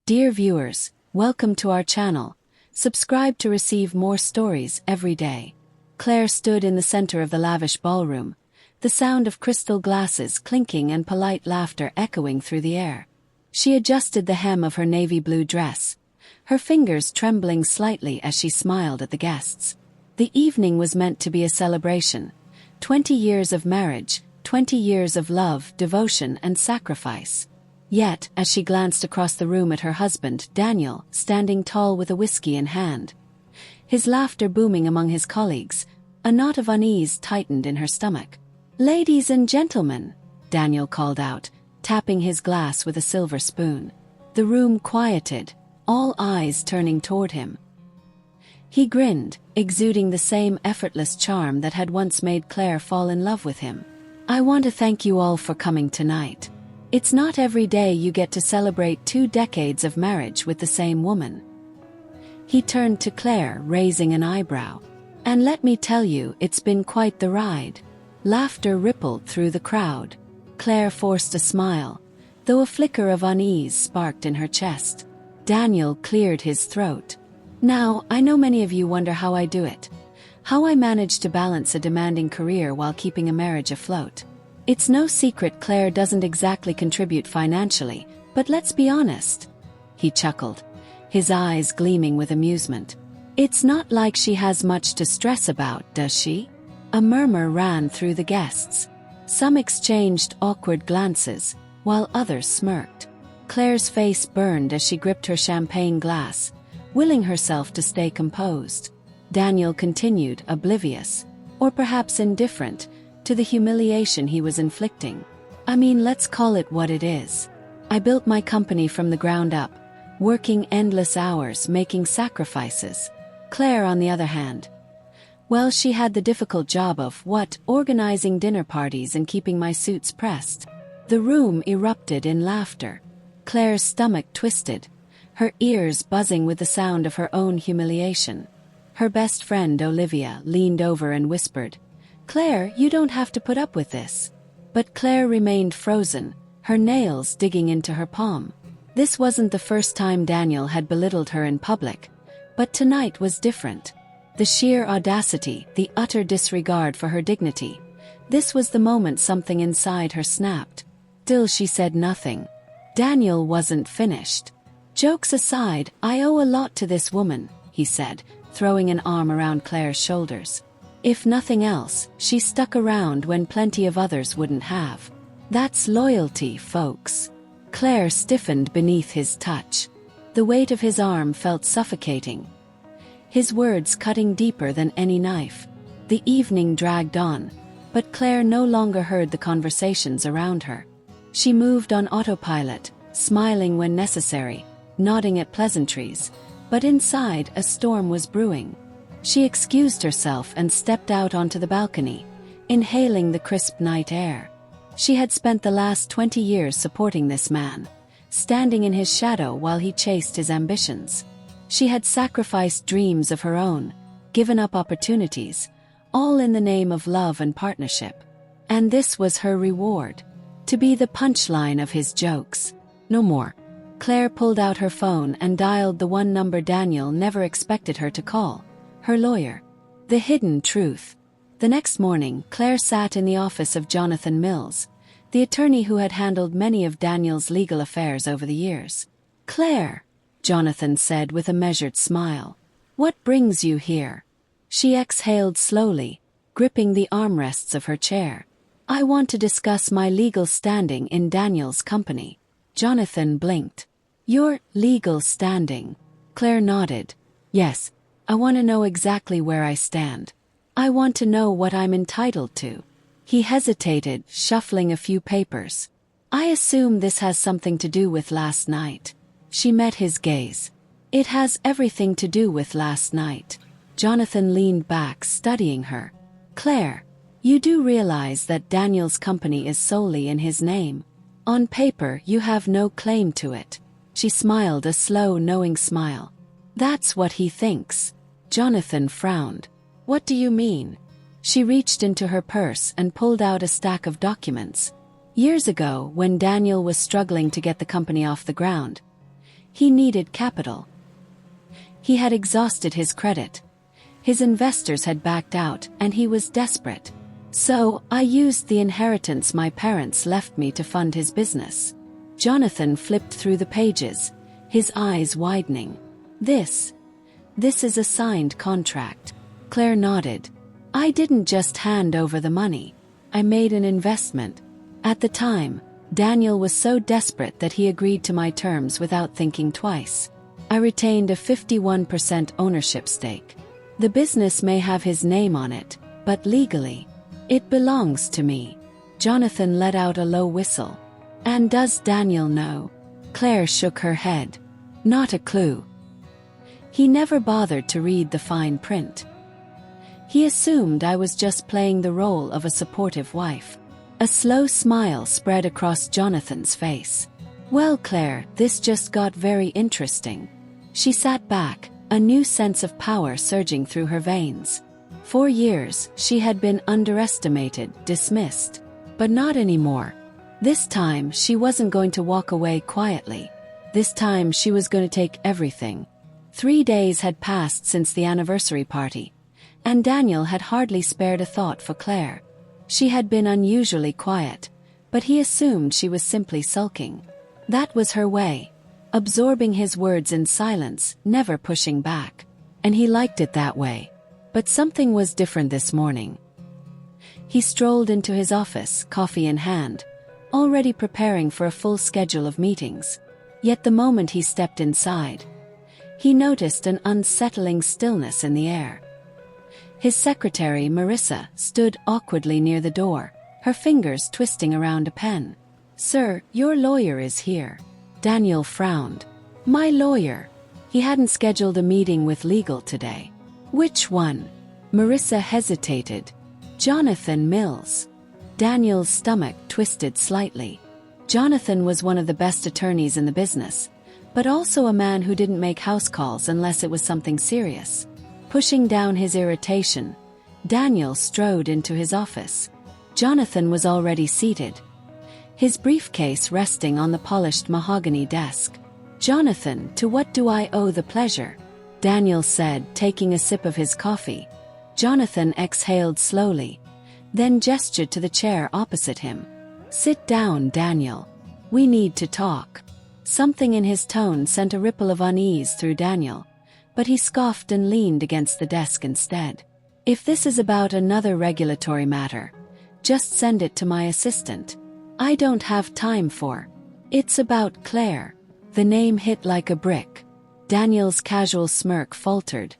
Dear viewers, welcome to our channel. Subscribe to receive more stories every day. Claire stood in the center of the lavish ballroom, the sound of crystal glasses clinking and polite laughter echoing through the air. She adjusted the hem of her navy blue dress, her fingers trembling slightly as she smiled at the guests. The evening was meant to be a celebration. 20 years of marriage, 20 years of love, devotion, and sacrifice. Yet, as she glanced across the room at her husband, Daniel, standing tall with a whiskey in hand, his laughter booming among his colleagues, a knot of unease tightened in her stomach. "Ladies and gentlemen," Daniel called out, tapping his glass with a silver spoon. The room quieted, all eyes turning toward him. He grinned, exuding the same effortless charm that had once made Claire fall in love with him. "I want to thank you all for coming tonight. It's not every day you get to celebrate 2 decades of marriage with the same woman." He turned to Claire, raising an eyebrow. "And let me tell you, it's been quite the ride." Laughter rippled through the crowd. Claire forced a smile, though a flicker of unease sparked in her chest. Daniel cleared his throat. "Now, I know many of you wonder how I do it. How I manage to balance a demanding career while keeping a marriage afloat. It's no secret Claire doesn't exactly contribute financially, but let's be honest." He chuckled, his eyes gleaming with amusement. "It's not like she has much to stress about, does she?" A murmur ran through the guests. Some exchanged awkward glances, while others smirked. Claire's face burned as she gripped her champagne glass, willing herself to stay composed. Daniel continued, oblivious, or perhaps indifferent, to the humiliation he was inflicting. "I mean, let's call it what it is. I built my company from the ground up, working endless hours, making sacrifices." Claire, on the other hand, well, she had the difficult job of, organizing dinner parties and keeping my suits pressed. The room erupted in laughter. Claire's stomach twisted, her ears buzzing with the sound of her own humiliation. Her best friend Olivia leaned over and whispered, "Claire, you don't have to put up with this." But Claire remained frozen, her nails digging into her palm. This wasn't the first time Daniel had belittled her in public, but tonight was different. The sheer audacity, the utter disregard for her dignity. This was the moment something inside her snapped. Still she said nothing. Daniel wasn't finished. "Jokes aside, I owe a lot to this woman," he said, throwing an arm around Claire's shoulders. "If nothing else, she stuck around when plenty of others wouldn't have. That's loyalty, folks." Claire stiffened beneath his touch. The weight of his arm felt suffocating, his words cutting deeper than any knife. The evening dragged on, but Claire no longer heard the conversations around her. She moved on autopilot, smiling when necessary, nodding at pleasantries, but inside a storm was brewing. She excused herself and stepped out onto the balcony, inhaling the crisp night air. She had spent the last 20 years supporting this man, standing in his shadow while he chased his ambitions. She had sacrificed dreams of her own, given up opportunities, all in the name of love and partnership. And this was her reward, to be the punchline of his jokes. No more. Claire pulled out her phone and dialed the one number Daniel never expected her to call. Her lawyer. The hidden truth. The next morning, Claire sat in the office of Jonathan Mills, the attorney who had handled many of Daniel's legal affairs over the years. "Claire," Jonathan said with a measured smile, "what brings you here?" She exhaled slowly, gripping the armrests of her chair. "I want to discuss my legal standing in Daniel's company." Jonathan blinked. "Your legal standing?" Claire nodded. "Yes. I want to know exactly where I stand. I want to know what I'm entitled to." He hesitated, shuffling a few papers. "I assume this has something to do with last night." She met his gaze. "It has everything to do with last night." Jonathan leaned back, studying her. "Claire, you do realize that Daniel's company is solely in his name. On paper, you have no claim to it." She smiled a slow, knowing smile. "That's what he thinks." Jonathan frowned. "What do you mean?" She reached into her purse and pulled out a stack of documents. Years ago, when Daniel was struggling to get the company off the ground, He needed capital. He had exhausted his credit. His investors had backed out, and he was desperate. So, I used the inheritance my parents left me to fund his business. Jonathan flipped through the pages, his eyes widening. This is a signed contract. Claire nodded. I didn't just hand over the money. I made an investment. At the time, Daniel was so desperate that he agreed to my terms without thinking twice. I retained a 51% ownership stake. The business may have his name on it, but legally, it belongs to me. Jonathan let out a low whistle. And does Daniel know? Claire shook her head. Not a clue. He never bothered to read the fine print. He assumed I was just playing the role of a supportive wife. A slow smile spread across Jonathan's face. Well, Claire, this just got very interesting. She sat back, a new sense of power surging through her veins. For years, she had been underestimated, dismissed. But not anymore. This time, she wasn't going to walk away quietly. This time, she was going to take everything. 3 days had passed since the anniversary party, and Daniel had hardly spared a thought for Claire. She had been unusually quiet, but he assumed she was simply sulking. That was her way, absorbing his words in silence, never pushing back. And he liked it that way. But something was different this morning. He strolled into his office, coffee in hand, already preparing for a full schedule of meetings. Yet the moment he stepped inside, he noticed an unsettling stillness in the air. His secretary, Marissa, stood awkwardly near the door, her fingers twisting around a pen. Sir, your lawyer is here. Daniel frowned. My lawyer? He hadn't scheduled a meeting with legal today. Which one? Marissa hesitated. Jonathan Mills. Daniel's stomach twisted slightly. Jonathan was one of the best attorneys in the business, but also a man who didn't make house calls unless it was something serious. Pushing down his irritation, Daniel strode into his office. Jonathan was already seated, his briefcase resting on the polished mahogany desk. Jonathan, to what do I owe the pleasure? Daniel said, taking a sip of his coffee. Jonathan exhaled slowly, then gestured to the chair opposite him. Sit down, Daniel. We need to talk. Something in his tone sent a ripple of unease through Daniel, but he scoffed and leaned against the desk instead. If this is about another regulatory matter, just send it to my assistant. I don't have time for. It's about Claire. The name hit like a brick. Daniel's casual smirk faltered.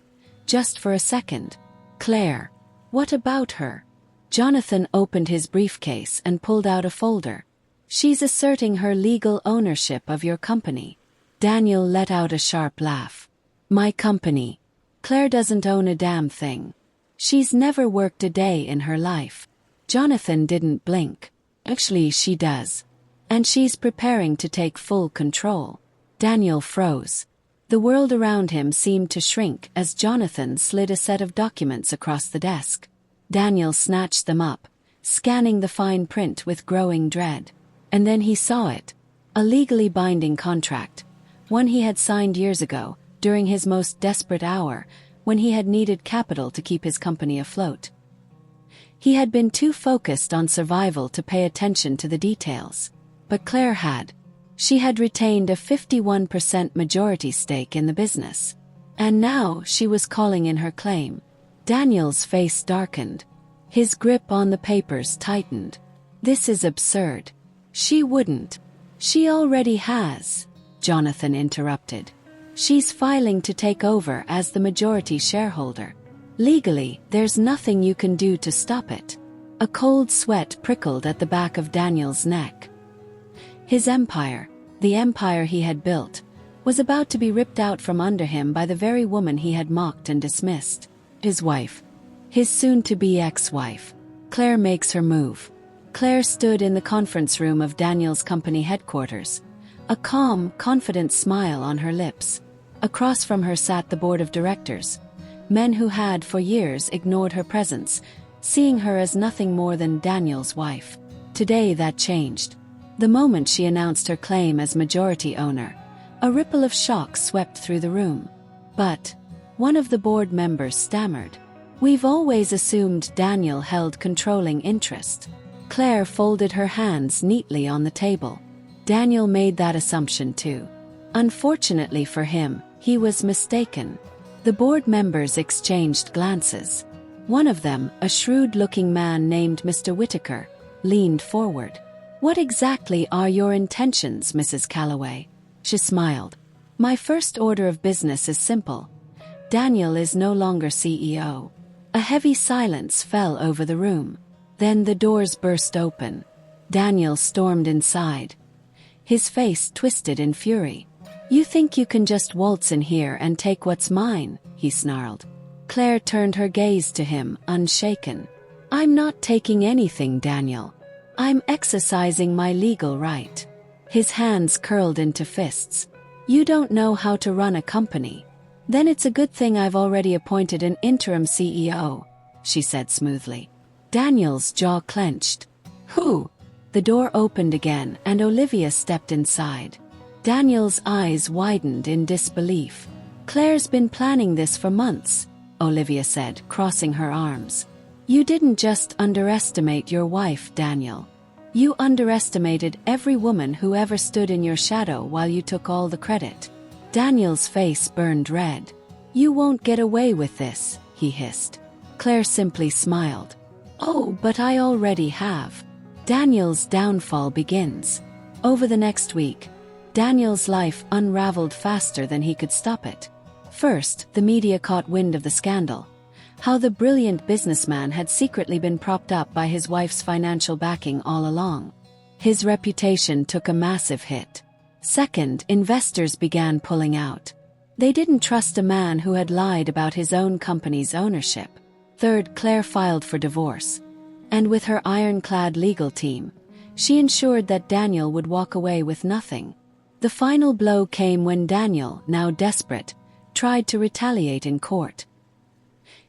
Just for a second. Claire. What about her? Jonathan opened his briefcase and pulled out a folder. She's asserting her legal ownership of your company. Daniel let out a sharp laugh. My company. Claire doesn't own a damn thing. She's never worked a day in her life. Jonathan didn't blink. Actually, she does. And she's preparing to take full control. Daniel froze. The world around him seemed to shrink as Jonathan slid a set of documents across the desk. Daniel snatched them up, scanning the fine print with growing dread. And then he saw it. A legally binding contract. One he had signed years ago, during his most desperate hour, when he had needed capital to keep his company afloat. He had been too focused on survival to pay attention to the details. But Claire had. She had retained a 51% majority stake in the business. And now she was calling in her claim. Daniel's face darkened. His grip on the papers tightened. This is absurd. She wouldn't. She already has, Jonathan interrupted. She's filing to take over as the majority shareholder. Legally, there's nothing you can do to stop it. A cold sweat prickled at the back of Daniel's neck. His empire, the empire he had built, was about to be ripped out from under him by the very woman he had mocked and dismissed. His wife. His soon-to-be ex-wife. Claire makes her move. Claire stood in the conference room of Daniel's company headquarters, a calm, confident smile on her lips. Across from her sat the board of directors, men who had for years ignored her presence, seeing her as nothing more than Daniel's wife. Today that changed. The moment she announced her claim as majority owner, A ripple of shock swept through the room. But one of the board members stammered. "We've always assumed Daniel held controlling interest." Claire folded her hands neatly on the table. Daniel made that assumption too. Unfortunately for him, he was mistaken. The board members exchanged glances. One of them, a shrewd-looking man named Mr. Whitaker, leaned forward. "What exactly are your intentions, Mrs. Calloway?" She smiled. "My first order of business is simple. Daniel is no longer CEO." A heavy silence fell over the room. Then the doors burst open. Daniel stormed inside. His face twisted in fury. "You think you can just waltz in here and take what's mine?" he snarled. Claire turned her gaze to him, unshaken. "I'm not taking anything, Daniel. I'm exercising my legal right." His hands curled into fists. "You don't know how to run a company. Then it's a good thing I've already appointed an interim CEO," she said smoothly. Daniel's jaw clenched. "Who?" The door opened again and Olivia stepped inside. Daniel's eyes widened in disbelief. "Claire's been planning this for months," Olivia said, crossing her arms. "You didn't just underestimate your wife, Daniel. You underestimated every woman who ever stood in your shadow while you took all the credit." Daniel's face burned red. "You won't get away with this," he hissed. Claire simply smiled. "Oh, but I already have." Daniel's downfall begins. Over the next week, Daniel's life unraveled faster than he could stop it. First, the media caught wind of the scandal. How the brilliant businessman had secretly been propped up by his wife's financial backing all along. His reputation took a massive hit. Second, investors began pulling out. They didn't trust a man who had lied about his own company's ownership. Third, Claire filed for divorce. And with her ironclad legal team, she ensured that Daniel would walk away with nothing. The final blow came when Daniel, now desperate, tried to retaliate in court.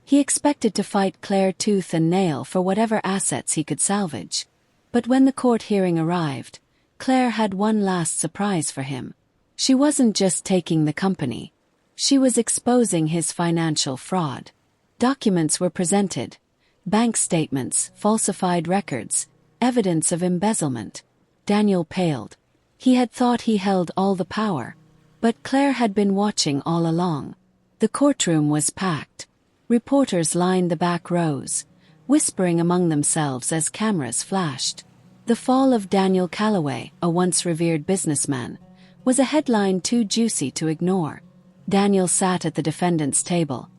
He expected to fight Claire tooth and nail for whatever assets he could salvage. But when the court hearing arrived, Claire had one last surprise for him. She wasn't just taking the company. She was exposing his financial fraud. Documents were presented. Bank statements, falsified records, evidence of embezzlement. Daniel paled. He had thought he held all the power. But Claire had been watching all along. The courtroom was packed. Reporters lined the back rows, whispering among themselves as cameras flashed. The fall of Daniel Calloway, a once revered businessman, was a headline too juicy to ignore. Daniel sat at the defendant's table.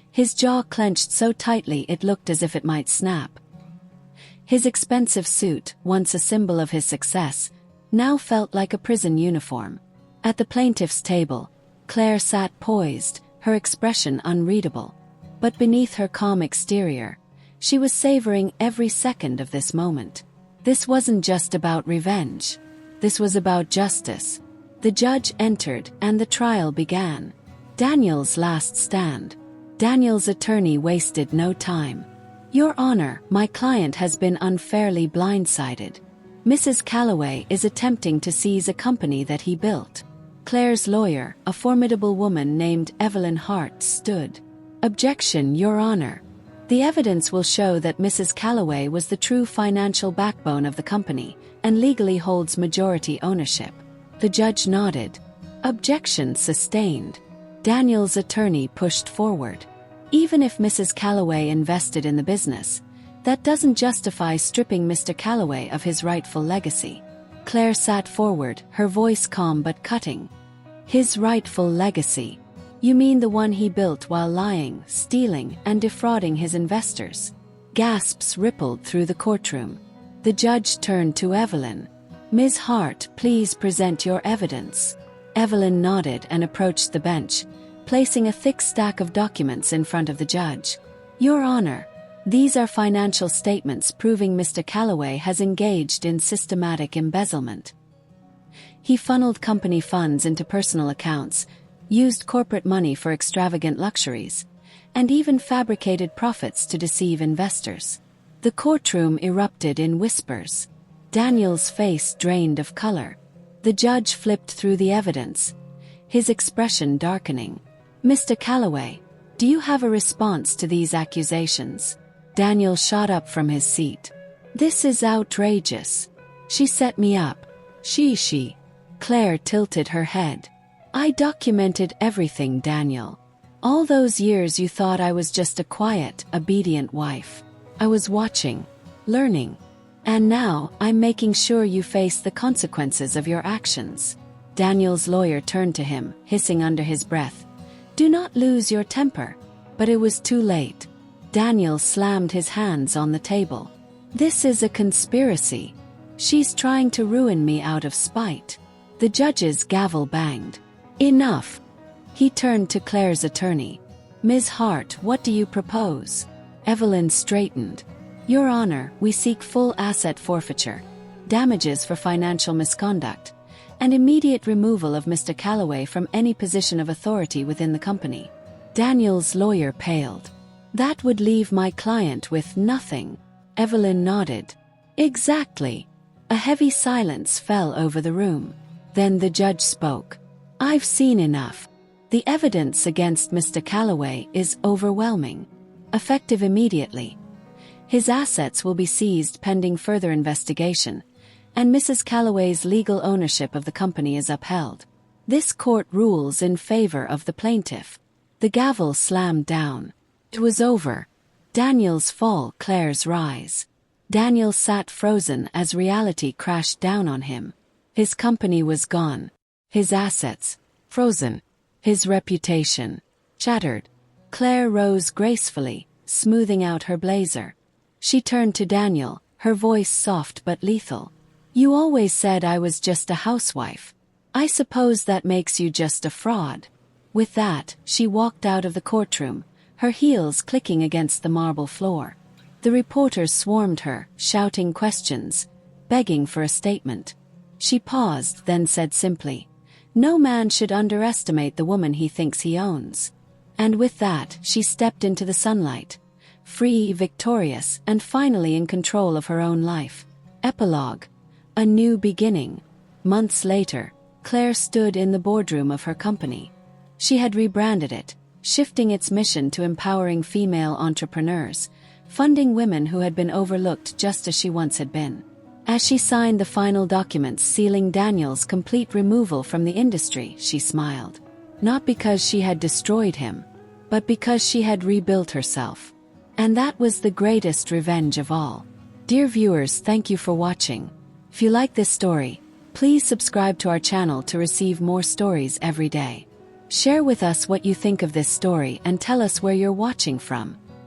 His jaw clenched so tightly it looked as if it might snap. His expensive suit, once a symbol of his success, now felt like a prison uniform. At the plaintiff's table, Claire sat poised, her expression unreadable. But beneath her calm exterior, she was savoring every second of this moment. This wasn't just about revenge. This was about justice. The judge entered and the trial began. Daniel's last stand. Daniel's attorney wasted no time. "Your Honor, my client has been unfairly blindsided. Mrs. Calloway is attempting to seize a company that he built." Claire's lawyer, a formidable woman named Evelyn Hart, stood. "Objection, Your Honor. The evidence will show that Mrs. Calloway was the true financial backbone of the company and legally holds majority ownership." The judge nodded. Objection sustained. Daniel's attorney pushed forward. "Even if Mrs. Calloway invested in the business, that doesn't justify stripping Mr. Calloway of his rightful legacy." Claire sat forward, her voice calm but cutting. "His rightful legacy? You mean the one he built while lying, stealing, and defrauding his investors?" Gasps rippled through the courtroom. The judge turned to Evelyn. "Ms. Hart, please present your evidence." Evelyn nodded and approached the bench, placing a thick stack of documents in front of the judge. "Your Honor, these are financial statements proving Mr. Calloway has engaged in systematic embezzlement. He funneled company funds into personal accounts, used corporate money for extravagant luxuries, and even fabricated profits to deceive investors." The courtroom erupted in whispers. Daniel's face drained of color. The judge flipped through the evidence, his expression darkening. "Mr. Calloway, do you have a response to these accusations?" Daniel shot up from his seat. "This is outrageous. She set me up." She. Claire tilted her head. "I documented everything, Daniel. All those years you thought I was just a quiet, obedient wife. I was watching, learning. And now, I'm making sure you face the consequences of your actions." Daniel's lawyer turned to him, hissing under his breath, "Do not lose your temper." But it was too late. Daniel slammed his hands on the table. "This is a conspiracy. She's trying to ruin me out of spite." The judge's gavel banged. "Enough." He turned to Claire's attorney. "Ms. Hart, what do you propose?" Evelyn straightened. "Your Honor, we seek full asset forfeiture, damages for financial misconduct, and immediate removal of Mr. Calloway from any position of authority within the company." Daniel's lawyer paled. "That would leave my client with nothing." Evelyn nodded. "Exactly." A heavy silence fell over the room. Then the judge spoke. "I've seen enough. The evidence against Mr. Calloway is overwhelming. Effective immediately. His assets will be seized pending further investigation, and Mrs. Calloway's legal ownership of the company is upheld. This court rules in favor of the plaintiff." The gavel slammed down. It was over. Daniel's fall, Claire's rise. Daniel sat frozen as reality crashed down on him. His company was gone. His assets, frozen. His reputation, shattered. Claire rose gracefully, smoothing out her blazer. She turned to Daniel, her voice soft but lethal. "You always said I was just a housewife. I suppose that makes you just a fraud." With that, she walked out of the courtroom, her heels clicking against the marble floor. The reporters swarmed her, shouting questions, begging for a statement. She paused, then said simply, "No man should underestimate the woman he thinks he owns." And with that, she stepped into the sunlight, free, victorious, and finally in control of her own life. Epilogue. A new beginning. Months later, Claire stood in the boardroom of her company. She had rebranded it, shifting its mission to empowering female entrepreneurs, funding women who had been overlooked just as she once had been. As she signed the final documents sealing Daniel's complete removal from the industry, she smiled. Not because she had destroyed him, but because she had rebuilt herself. And that was the greatest revenge of all. Dear viewers, thank you for watching. If you like this story, please subscribe to our channel to receive more stories every day. Share with us what you think of this story and tell us where you're watching from.